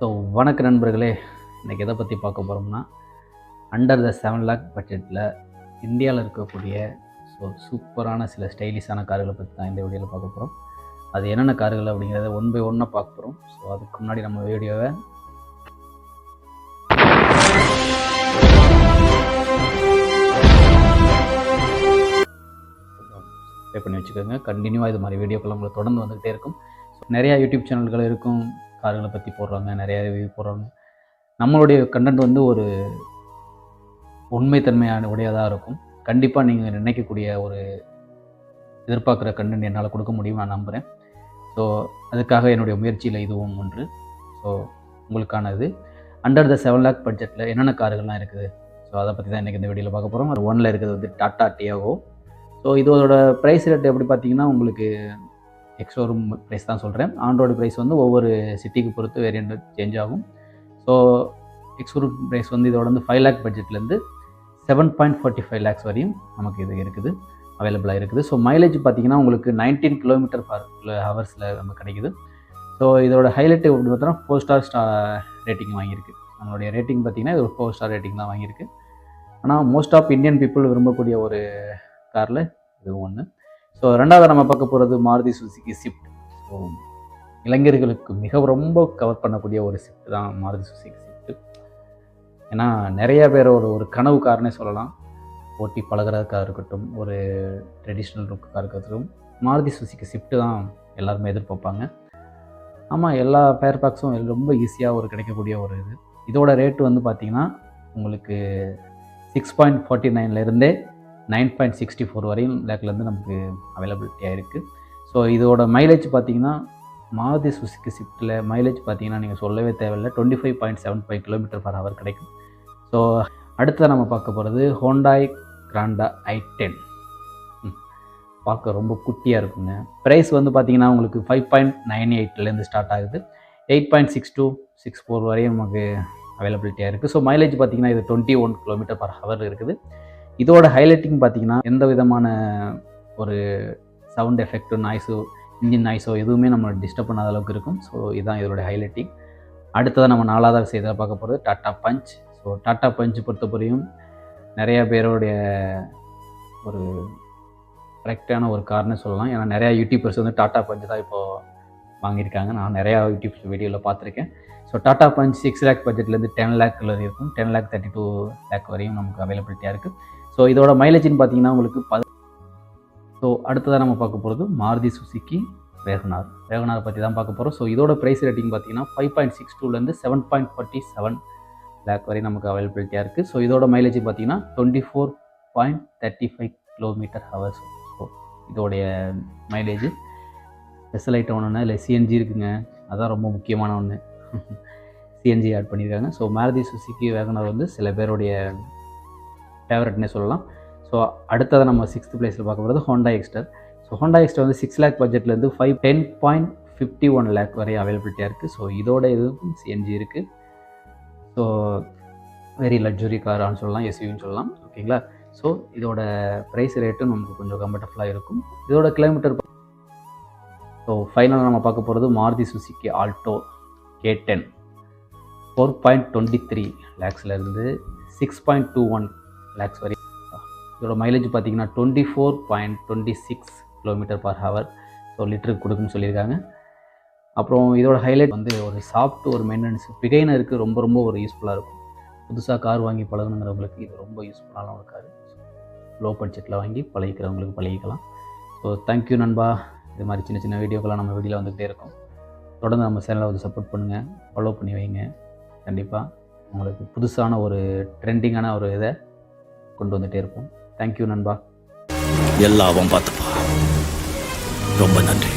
So வணக்க நண்பர்களே, இன்றைக்கி எதை பற்றி பார்க்க போகிறோம்னா, அண்டர் த 7 lakh பட்ஜெட்டில் இந்தியாவில் இருக்கக்கூடிய சூப்பரான சில ஸ்டைலிஷான கார்களை பற்றி தான் இந்த வீடியோவில் பார்க்க போகிறோம். அது என்னென்ன கார்கள் அப்படிங்கிறத ஒன் பை ஒன்னாக பார்க்க போகிறோம். ஸோ அதுக்கு முன்னாடி நம்ம வீடியோவை சப்ஸ்கிரைப் பண்ணி வச்சுக்கோங்க. கண்டினியூவாக இது மாதிரி வீடியோக்கள் உங்களுக்கு தொடர்ந்து வந்துகிட்டே இருக்கும். நிறையா யூடியூப் சேனல்கள் இருக்கும், கார்களை பற்றி போடுறாங்க, நிறையா ரிவ்யூ போடுறாங்க. நம்மளுடைய கண்டென்ட் வந்து ஒரு உண்மைத்தன்மையான உடையதாக இருக்கும். கண்டிப்பாக நீங்கள் நினைக்கக்கூடிய ஒரு எதிர்பார்க்குற கண்டென்ட் என்னால் கொடுக்க முடியும் நான் நம்புகிறேன். ஸோ அதுக்காக என்னுடைய முயற்சியில் இதுவும் ஒன்று. ஸோ உங்களுக்கானது அண்டர் த 7 lakh பட்ஜெட்டில் என்னென்ன கார்கள்லாம் இருக்குது, ஸோ அதை பற்றி தான் இன்றைக்கி இந்த வீடியோவில் பார்க்க போகிறோம். அது ஒன்றில் இருக்கிறது வந்து டாட்டா டியாகோ. ஸோ இதோட ப்ரைஸ் ரேட் எப்படி பார்த்தீங்கன்னா, உங்களுக்கு எக்ஸ்ஷோரூம் ப்ரைஸ் தான் சொல்கிறேன். ஆன்ரோடு ப்ரைஸ் வந்து ஒவ்வொரு சிட்டிக்கு பொறுத்து வேரியண்ட் சேஞ்ச் ஆகும். ஸோ எக்ஸ்ஷோரூம் ப்ரைஸ் வந்து இதோட வந்து 5 lakh பட்ஜெட்லேருந்து 7.45 lakhs வரையும் நமக்கு இது இருக்குது, அவைலபிளாக இருக்குது. ஸோ மைலேஜ் பார்த்தீங்கன்னா உங்களுக்கு 19 km/h நம்ம கிடைக்குது. ஸோ இதோட ஹைலைட் எப்படி பார்த்தோன்னா 4 ஸ்டார் ரேட்டிங் வாங்கியிருக்கு. நம்மளுடைய ரேட்டிங் பார்த்திங்கன்னா இது ஒரு 4 ஸ்டார் ரேட்டிங் தான் வாங்கியிருக்கு. ஆனால் மோஸ்ட் ஆஃப் இந்தியன் பீப்புள் விரும்பக்கூடிய ஒரு காரில் இதுவும் ஒன்று. ஸோ ரெண்டாவது நம்ம பார்க்க போகிறது மாருதி சுசுகி ஸ்விஃப்ட். ஸோ இளைஞர்களுக்கு ரொம்ப கவர் பண்ணக்கூடிய ஒரு ஸ்விஃப்ட் தான் மாருதி சுசுகி ஸ்விஃப்ட். ஏன்னா நிறையா பேர் ஒரு கனவு கார்னே சொல்லலாம். ஓட்டி பழகிறதுக்காக இருக்கட்டும், ஒரு ட்ரெடிஷ்னல் லுக்காக இருக்கட்டும், மாருதி சுசுகி ஸ்விஃப்ட் தான் எல்லாருமே எதிர்பார்ப்பாங்க. ஆமாம், எல்லா ஃபேர் பேக்ஸும் ரொம்ப ஈஸியாக ஒரு கிடைக்கக்கூடிய ஒரு இது. இதோட ரேட்டு வந்து பார்த்திங்கன்னா உங்களுக்கு 6.49 9.64 வரையும் லேக்லேருந்து நமக்கு அவைலபிலிட்டியாக இருக்குது. ஸோ இதோட மைலேஜ் பார்த்திங்கன்னா மாருதி சுசுகி ஸ்விஃப்ட்டில் மைலேஜ் பார்த்திங்கன்னா நீங்கள் சொல்லவே தேவையில்லை, 25.75 km/h கிடைக்கும். ஸோ அடுத்ததாக நம்ம பார்க்க போகிறது ஹோண்டாய் கிராண்டா i10. பார்க்க ரொம்ப குட்டியாக இருக்குங்க. ப்ரைஸ் வந்து பார்த்திங்கன்னா உங்களுக்கு 5.98 ஸ்டார்ட் ஆகுது. 8.6264 வரையும் நமக்கு அவைலபிலிட்டியாக இருக்குது. ஸோ மைலேஜ் பார்த்திங்கன்னா இது 21 km/h இருக்குது. இதோட ஹைலைட்டிங் பார்த்திங்கன்னா எந்த விதமான ஒரு சவுண்ட் எஃபெக்டோ நாய்ஸோ இன்ஜின் நாய்ஸோ எதுவுமே நம்ம டிஸ்டர்ப் பண்ணாத அளவுக்கு இருக்கும். ஸோ இதுதான் இதோட ஹைலைட்டிங். அடுத்ததாக நம்ம 4வது செய்தியாக பார்க்க போகிறது Tata Punch. So Tata Punch பொறுத்தவரையும் நிறையா பேருடைய ஒரு கரெக்டான ஒரு கார்னே சொல்லலாம். ஏன்னா நிறையா யூடியூபர்ஸ் வந்து டாட்டா பஞ்ச் தான் இப்போது வாங்கியிருக்காங்க. நான் நிறையா யூடியூப் வீடியோவில் பார்த்துருக்கேன். ஸோ டாட்டா பஞ்ச் 6 lakh பட்ஜெட்லேருந்து 10 lakh இருக்கும். 10.32 lakh வரையும் நமக்கு அவைலபிலிட்டியாக இருக்குது. ஸோ இதோட மைலேஜ்னு பார்த்தீங்கன்னா உங்களுக்கு ஸோ அடுத்ததாக நம்ம பார்க்க போகிறது மாருதி சுசுகி வேகனார் பற்றி தான் பார்க்க போகிறோம். ஸோ இதோட ப்ரைஸ் ரேட்டிங் பார்த்தீங்கன்னா 5.62 7.47 lakh வரையும் நமக்கு அவைலபிலிட்டியாக இருக்குது. ஸோ இதோட மைலேஜ் பார்த்தீங்கன்னா 24.35 km/h. ஸோ இதோடைய மைலேஜ் ஸ்பெஷல் ஐட்டம் ஒன்றுனா இல்லை சிஎன்ஜி இருக்குங்க, அதுதான் ரொம்ப முக்கியமான ஒன்று. சிஎன்ஜி ஆட் பண்ணியிருக்காங்க. ஸோ மாருதி சுசுகி வேகனார் வந்து சில பேருடைய ஃபேவரட்னே சொல்லலாம். ஸோ அடுத்ததை நம்ம 6th பிளேஸில் பார்க்க போகிறது Honda Exter. So Honda Exter வந்து 6 lakh பட்ஜெட்லேருந்து 10.51 lakh வரை அவைலபிலிட்டியாக இருக்குது. ஸோ இதோட இதுக்கும் சிஎன்ஜி இருக்குது. ஸோ வெரி லக்ஸுரி காரான்னு சொல்லலாம், எஸ்யூன்னு சொல்லலாம். ஓகேங்களா? ஸோ இதோட ப்ரைஸ் ரேட்டும் நமக்கு கொஞ்சம் கம்ஃபர்டபுளாக இருக்கும். இதோட கிலோமீட்டர். ஸோ ஃபைனலாக நம்ம பார்க்க போகிறது Maruti Suzuki Alto K10. 4.23 lakhsலேருந்து 6.21 lakhs வரை. இதோட மைலேஜ் பார்த்திங்கன்னா 24.26 km/h. ஸோ லிட்டருக்கு கொடுக்குன்னு சொல்லியிருக்காங்க. அப்புறம் இதோட ஹைலைட் வந்து ஒரு சாஃப்ட் ஒரு மெயின்டெனன்ஸ் பிகைனருக்கு ரொம்ப ஒரு யூஸ்ஃபுல்லாக இருக்கும். புதுசாக கார் வாங்கி பழகணுங்கிறவங்களுக்கு இது ரொம்ப யூஸ்ஃபுல்லான ஒரு கார். லோ பட்ஜெட்டில் வாங்கி பழகிக்கிறவங்களுக்கு பழகிக்கலாம். ஸோ தேங்க்யூ நண்பா. இது மாதிரி சின்ன வீடியோக்கெல்லாம் நம்ம வீடியோவில் வந்துகிட்டே இருக்கோம். தொடர்ந்து நம்ம சேனலை வந்து சப்போர்ட் பண்ணுங்கள், ஃபாலோ பண்ணி வைங்க. கண்டிப்பாக உங்களுக்கு புதுசான ஒரு ட்ரெண்டிங்கான ஒரு இதை கொண்டு வந்துகிட்டே இருப்போம். தேங்க்யூ நண்பா. எல்லாவும் பார்த்துப்பா. ரொம்ப நன்றி.